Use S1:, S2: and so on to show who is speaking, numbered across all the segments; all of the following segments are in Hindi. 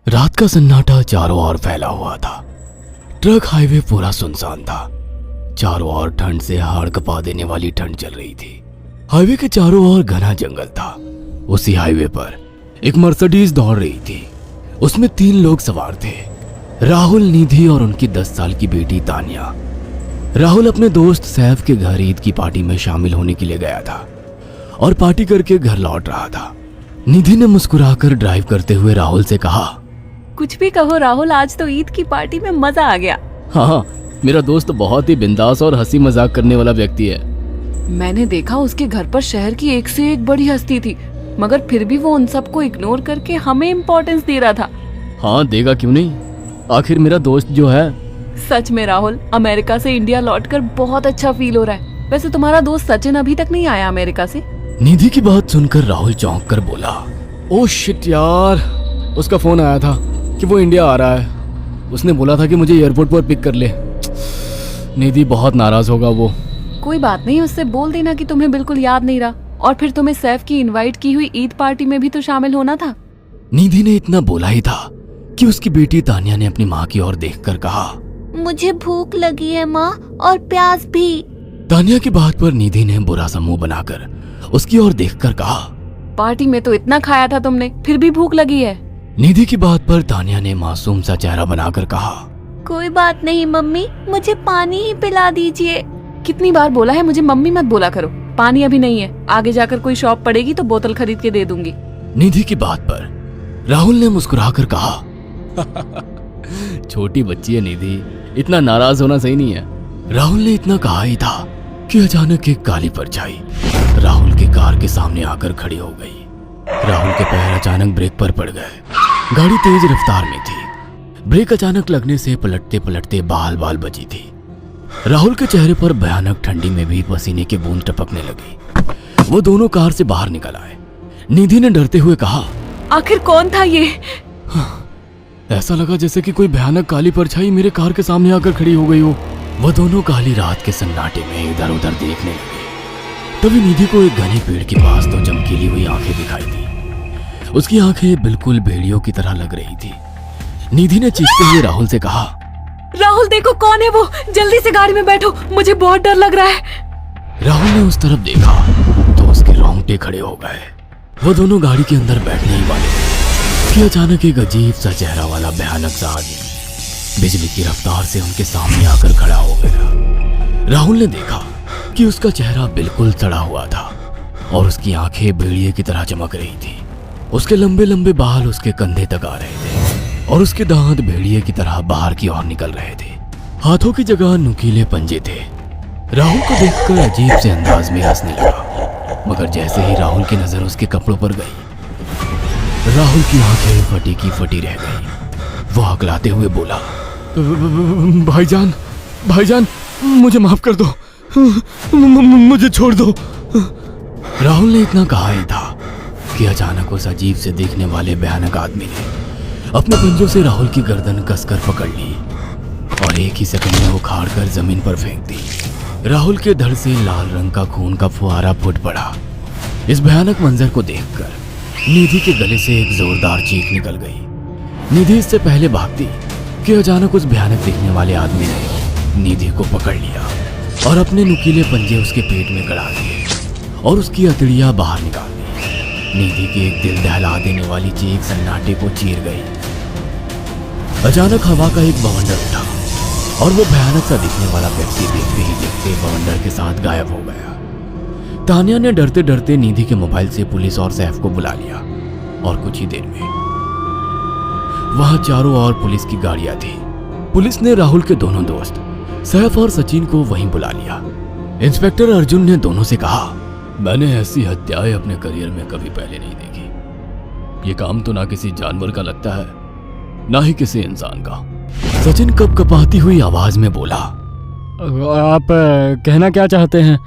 S1: रात का सन्नाटा चारों ओर फैला हुआ था। ट्रक हाईवे पूरा सुनसान था। चारों ओर ठंड से हाड़ कपा देने वाली ठंड चल रही थी। हाईवे के चारों ओर घना जंगल था। उसी हाईवे पर एक मर्सिडीज दौड़ रही थी। उसमें 3 लोग सवार थे, राहुल, निधि और उनकी 10 साल की बेटी तानिया। राहुल अपने दोस्त सैफ के घर ईद की पार्टी में शामिल होने के लिए गया था और पार्टी करके घर लौट रहा था। निधि ने मुस्कुराकर ड्राइव करते हुए राहुल से कहा,
S2: कुछ भी कहो राहुल, आज तो ईद की पार्टी में मजा आ गया।
S1: हाँ, मेरा दोस्त बहुत ही बिंदास और हंसी मजाक करने वाला व्यक्ति है।
S2: मैंने देखा उसके घर पर शहर की एक से एक बड़ी हस्ती थी, मगर फिर भी वो उन सबको इग्नोर करके हमें इम्पोर्टेंस दे रहा था।
S1: हाँ, देगा क्यों नहीं, आखिर मेरा दोस्त जो है।
S2: सच में राहुल, अमेरिका से इंडिया लौटकर बहुत अच्छा फील हो रहा है। वैसे तुम्हारा दोस्त सचिन अभी तक नहीं आया अमेरिका से?
S1: निधि की बात सुनकर राहुल चौंक कर बोला, ओह शिट यार, उसका फोन आया था कि वो इंडिया आ रहा है। उसने बोला था कि मुझे एयरपोर्ट पर पिक कर ले। निधि बहुत नाराज होगा वो।
S2: कोई बात नहीं, उससे बोल देना कि तुम्हें बिल्कुल याद नहीं रहा और फिर तुम्हें सैफ की इनवाइट की हुई ईद पार्टी में भी तो शामिल होना था।
S1: निधि ने इतना बोला ही था कि उसकी बेटी तानिया ने अपनी माँ की ओर देखकर कहा,
S3: मुझे भूख लगी है माँ, और प्यास भी।
S1: तानिया की बात पर निधि ने बुरा सा मुंह बनाकर उसकी ओर देखकर कहा,
S2: पार्टी में तो इतना खाया था तुमने, फिर भी भूख लगी है।
S1: निधि की बात पर तानिया ने मासूम सा चेहरा बनाकर कहा,
S3: कोई बात नहीं मम्मी, मुझे पानी ही पिला दीजिए।
S2: कितनी बार बोला है मुझे मम्मी मत बोला करो। पानी अभी नहीं है, आगे जाकर कोई शॉप पड़ेगी तो बोतल खरीद के दे दूंगी।
S1: निधि की बात पर राहुल ने मुस्कुराकर कहा, छोटी बच्ची है निधि, इतना नाराज होना सही नहीं है। राहुल ने इतना कहा ही था कि अचानक एक काली परछाई राहुल की कार के सामने आकर खड़ी हो गई। राहुल के पैर अचानक ब्रेक पर पड़ गए। गाड़ी तेज रफ्तार में थी। ब्रेक अचानक लगने से पलटते पलटते बाल बाल बची थी। राहुल के चेहरे पर भयानक ठंडी में भी पसीने की बूंद टपकने लगी। वो दोनों कार से बाहर निकल आए। निधि ने डरते हुए कहा,
S2: आखिर कौन था ये?
S1: ऐसा लगा जैसे कि कोई भयानक काली परछाई मेरे कार के सामने आकर खड़ी हो गई हो। वह दोनों काली रात के सन्नाटे में इधर उधर देखने लगे। तभी निधि को एक घने पेड़ के पास 2 चमकीली हुई आंखें दिखाई दी। उसकी आंखें बिल्कुल भेड़ियों की तरह लग रही थी। निधि ने चीखते हुए राहुल से कहा,
S2: राहुल देखो कौन है वो, जल्दी से गाड़ी में बैठो, मुझे बहुत डर लग रहा है।
S1: राहुल ने उस तरफ देखा तो उसके रोंगटे खड़े हो गए। वो दोनों गाड़ी के अंदर बैठने ही वाले थे कि अचानक एक अजीब सा चेहरा वाला भयानक सा आदमी बिजली की रफ्तार से उनके सामने आकर खड़ा हो गया। राहुल ने देखा कि उसका चेहरा बिल्कुल सड़ा हुआ था और उसकी आंखें भेड़िए की तरह चमक रही थी। उसके लंबे लंबे बाल उसके कंधे तक आ रहे थे और उसके दांत भेड़िए की तरह बाहर की ओर निकल रहे थे। हाथों की जगह नुकीले पंजे थे। राहुल को देखकर अजीब से अंदाज में हंसने लगा, मगर जैसे ही राहुल की नजर उसके कपड़ों पर गई, राहुल की आंखें फटी की फटी रह गई। वो हकलाते हुए बोला, भाईजान, भाईजान, मुझे माफ कर दो, मुझे छोड़ दो। राहुल ने इतना कहा ही था कि अचानक उस अजीब से दिखने वाले भयानक आदमी ने अपने पंजों से राहुल की गर्दन कसकर पकड़ ली और एक ही सेकंड में उखाड़ कर जमीन पर फेंक दी। राहुल के धड़ से लाल रंग का खून का फुहारा फूट पड़ा। इस भयानक मंजर को देखकर निधि के गले से एक जोरदार चीख निकल गई। निधि इससे पहले भागती कि अचानक उस भयानक दिखने वाले आदमी ने निधि को पकड़ लिया और अपने नुकीले पंजे उसके पेट में गड़ा दिए और उसकी अतड़ियां बाहर निकाल दी। निधि की एक दिल दहला देने वाली चीख सन्नाटे को चीर गई। अचानक हवा का एक बवंडर उठा और वो भयानक सा दिखने वाला व्यक्ति देखते ही देखते बवंडर के साथ गायब हो गया। तानिया ने डरते डरते निधि के मोबाइल से पुलिस और सैफ को बुला लिया और कुछ ही देर में वहां चारों ओर पुलिस की गाड़ियां थी। पुलिस ने राहुल के दोनों दोस्त सैफ और सचिन को वहीं बुला लिया। इंस्पेक्टर अर्जुन ने दोनों से कहा, मैंने ऐसी हत्याएं अपने करियर में कभी पहले नहीं देखी। ये काम तो ना किसी जानवर का लगता है, ना ही किसी इंसान का। सचिन कपकपाती हुई आवाज में बोला,
S4: आप कहना क्या चाहते हैं?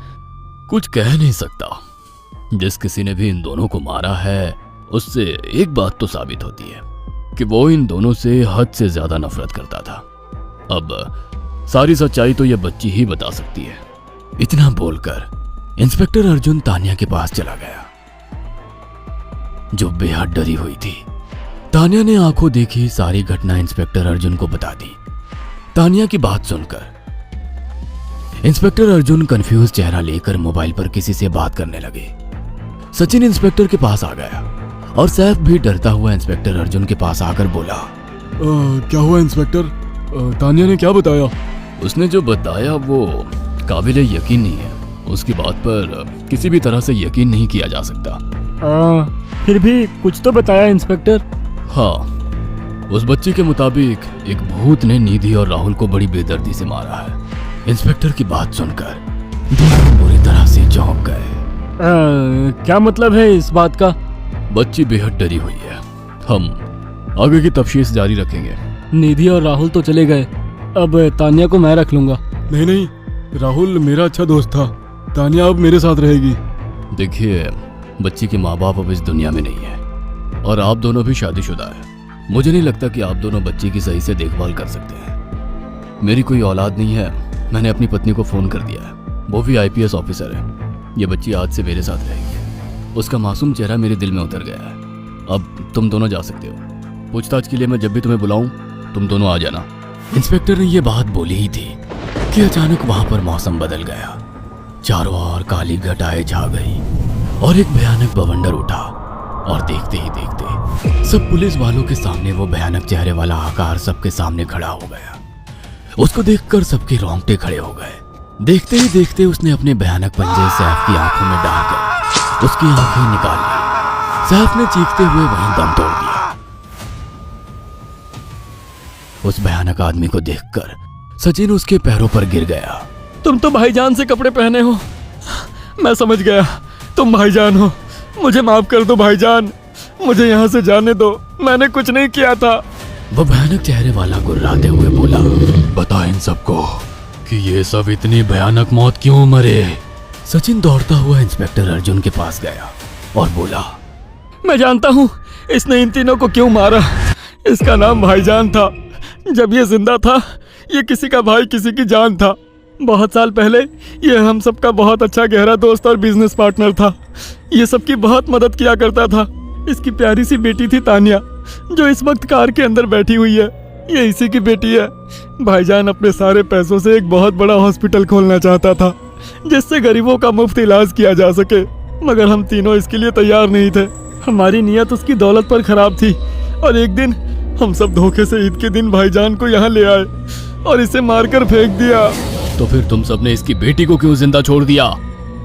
S1: कुछ कह नहीं सकता। जिस किसी ने भी इन दोनों को मारा है उससे एक बात तो साबित होती है कि वो इन दोनों से हद से ज्यादा नफरत करता था। अब सारी सच्चाई तो यह बच्ची ही बता सकती है। इतना बोलकर इंस्पेक्टर अर्जुन तानिया के पास चला गया, जो बेहद डरी हुई थी। तानिया ने आंखों देखी सारी घटना इंस्पेक्टर अर्जुन को बता दी। तानिया की बात सुनकर इंस्पेक्टर अर्जुन कंफ्यूज चेहरा लेकर मोबाइल पर किसी से बात करने लगे। सचिन इंस्पेक्टर के पास आ गया और सैफ भी डरता हुआ इंस्पेक्टर अर्जुन के पास आकर बोला,
S4: क्या हुआ इंस्पेक्टर? तानिया ने क्या बताया?
S1: उसने जो बताया वो काबिले यकीन नहीं है। उसकी बात पर किसी भी तरह से यकीन नहीं किया जा सकता।
S4: फिर भी कुछ तो बताया इंस्पेक्टर।
S1: हाँ, उस बच्ची के मुताबिक एक भूत ने निधि और राहुल को बड़ी बेदर्दी से मारा है। इंस्पेक्टर की बात सुनकर दोनों बुरी तरह से चौंक गए।
S4: क्या मतलब है इस बात का?
S1: बच्ची बेहद डरी हुई है। हम आगे की तफ्तीश जारी रखेंगे।
S4: निधि और राहुल तो चले गए, अब तानिया को मैं रख लूंगा। नहीं, राहुल मेरा अच्छा दोस्त था। तानिया अब मेरे साथ रहेगी।
S1: देखिए, बच्ची के माँ बाप अब इस दुनिया में नहीं है और आप दोनों भी शादीशुदा है। मुझे नहीं लगता कि आप दोनों बच्ची की सही से देखभाल कर सकते हैं। मेरी कोई औलाद नहीं है। मैंने अपनी पत्नी को फोन कर दिया है, वो भी IPS ऑफिसर है। ये बच्ची आज से मेरे साथ रहेगी। उसका मासूम चेहरा मेरे दिल में उतर गया है। अब तुम दोनों जा सकते हो। पूछताछ के लिए मैं जब भी तुम्हें बुलाऊं तुम दोनों आ जाना। इंस्पेक्टर ने ये बात बोली ही थी कि अचानक वहां पर मौसम बदल गया। चारों ओर काली घटाएं छा गई और एक भयानक बवंडर उठा और देखते ही देखते सब पुलिस वालों के सामने वो भयानक चेहरे वाला आकार सबके सामने खड़ा हो गया। उसको देखकर सबके रोंगटे खड़े हो गए। देखते ही देखते उसने अपने भयानक पंजे सैफ की आंखों में डालकर उसकी आंखें निकाल ली। सैफ ने चीखते हुए वहीं दम तोड़ दिया। उस भयानक आदमी को देखकर सचिन उसके पैरों पर गिर गया।
S4: तुम तो भाईजान से कपड़े पहने हो। मैं समझ गया, तुम भाईजान हो। मुझे माफ कर दो भाईजान, मुझे यहाँ से जाने दो। मैंने कुछ नहीं किया था।
S1: वो भयानक चेहरे वाला गुर्राते हुए बोला, बता इन सबको कि ये सब इतनी भयानक मौत क्यों मरे। सचिन दौड़ता हुआ इंस्पेक्टर अर्जुन के पास गया और बोला,
S4: मैं जानता हूँ इसने इन तीनों को क्यों मारा। इसका नाम भाईजान था। जब ये जिंदा था ये किसी का भाई किसी की जान था। बहुत साल पहले ये हम सबका बहुत अच्छा गहरा दोस्त और बिजनेस पार्टनर था। ये सबकी बहुत मदद किया करता था। इसकी प्यारी सी बेटी थी तानिया, जो इस वक्त कार के अंदर बैठी हुई है। ये इसी की बेटी है। भाईजान अपने सारे पैसों से एक बहुत बड़ा हॉस्पिटल खोलना चाहता था जिससे गरीबों का मुफ्त इलाज किया जा सके, मगर हम तीनों इसके लिए तैयार नहीं थे। हमारी नीयत उसकी दौलत पर खराब थी और एक दिन हम सब धोखे से ईद के दिन भाईजान को यहाँ ले आए और इसे मारकर फेंक दिया।
S1: तो फिर तुम सबने इसकी बेटी को क्यों जिंदा छोड़ दिया?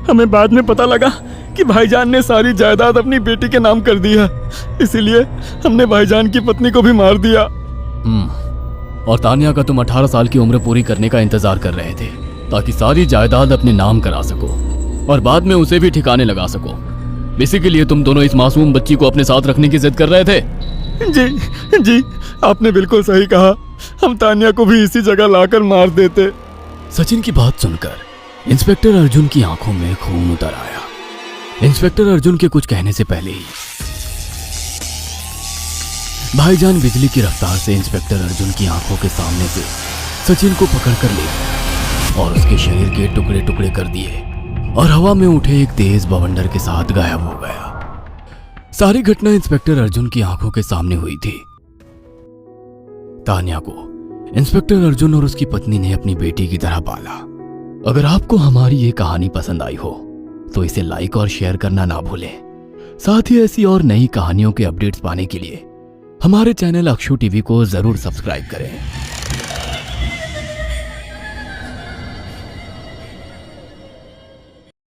S4: हमें बाद में पता लगा कि भाईजान ने सारी जायदाद अपनी बेटी के नाम कर दी है, इसीलिए हमने भाईजान की पत्नी को भी मार दिया।
S1: और तानिया का तुम 18 साल की उम्र पूरी करने का इंतजार कर रहे थे ताकि सारी जायदाद अपने नाम करा सको और बाद में उसे भी ठिकाने लगा सको। इसी के लिए तुम दोनों इस मासूम बच्ची को अपने साथ रखने की जिद कर रहे थे।
S4: जी, आपने बिल्कुल सही कहा। हम तानिया को भी इसी जगह लाकर मार देते।
S1: सचिन की बात सुनकर इंस्पेक्टर अर्जुन की आंखों में खून उतर आया। इंस्पेक्टर अर्जुन के कुछ कहने से पहले ही भाईजान बिजली की रफ्तार से इंस्पेक्टर अर्जुन की आंखों के सामने से सचिन को पकड़कर ले गया और उसके शरीर के टुकड़े टुकड़े कर दिए और हवा में उठे एक तेज बवंडर के साथ गायब हो गया। सारी घटना इंस्पेक्टर अर्जुन की आंखों के सामने हुई थी। तानिया को इंस्पेक्टर अर्जुन और उसकी पत्नी ने अपनी बेटी की तरह पाला। अगर आपको हमारी ये कहानी पसंद आई हो तो इसे लाइक और शेयर करना ना भूलें। साथ ही ऐसी और नई कहानियों के अपडेट्स पाने के लिए हमारे चैनल अक्षु टीवी को जरूर सब्सक्राइब करें।